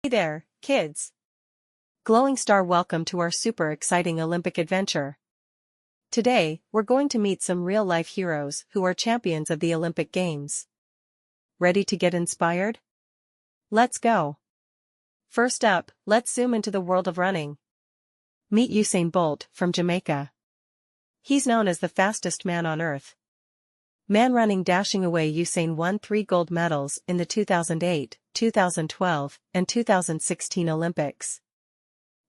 Hey there, kids! Glowing Star, welcome to our super exciting Olympic adventure. Today, we're going to meet some real-life heroes who are champions of the Olympic Games. Ready to get inspired? Let's go! First up, let's zoom into the world of running. Meet Usain Bolt from Jamaica. He's known as the fastest man on Earth. Man running dashing away, Usain won 3 gold medals in the 2008, 2012, and 2016 Olympics.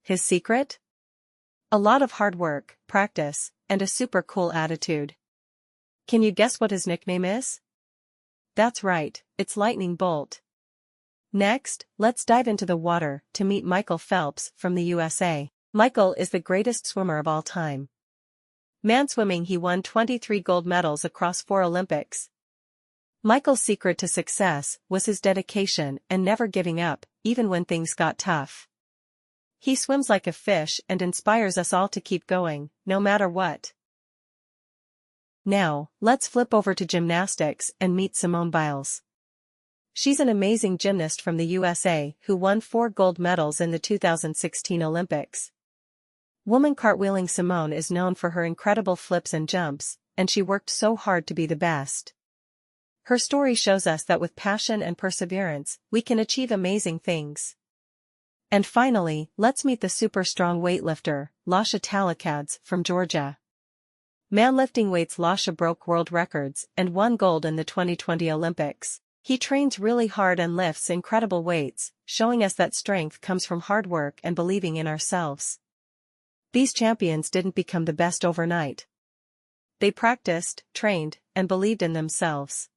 His secret? A lot of hard work, practice, and a super cool attitude. Can you guess what his nickname is? That's right, it's Lightning Bolt. Next, let's dive into the water to meet Michael Phelps from the USA. Michael is the greatest swimmer of all time. Man swimming, he won 23 gold medals across 4 Olympics. Michael's secret to success was his dedication and never giving up, even when things got tough. He swims like a fish and inspires us all to keep going, no matter what. Now, let's flip over to gymnastics and meet Simone Biles. She's an amazing gymnast from the USA who won 4 gold medals in the 2016 Olympics. Woman cartwheeling, Simone is known for her incredible flips and jumps, and she worked so hard to be the best. Her story shows us that with passion and perseverance, we can achieve amazing things. And finally, let's meet the super strong weightlifter, Lasha Talakadze from Georgia. Man lifting weights, Lasha broke world records and won gold in the 2020 Olympics. He trains really hard and lifts incredible weights, showing us that strength comes from hard work and believing in ourselves. These champions didn't become the best overnight. They practiced, trained, and believed in themselves.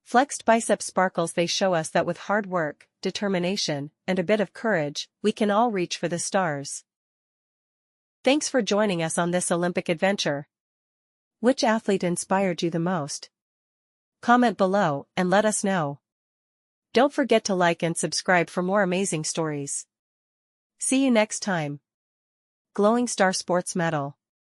Flexed biceps sparkles, they show us that with hard work, determination, and a bit of courage, we can all reach for the stars. Thanks for joining us on this Olympic adventure. Which athlete inspired you the most? Comment below and let us know. Don't forget to like and subscribe for more amazing stories. See you next time. Glowing Star Sports Medal.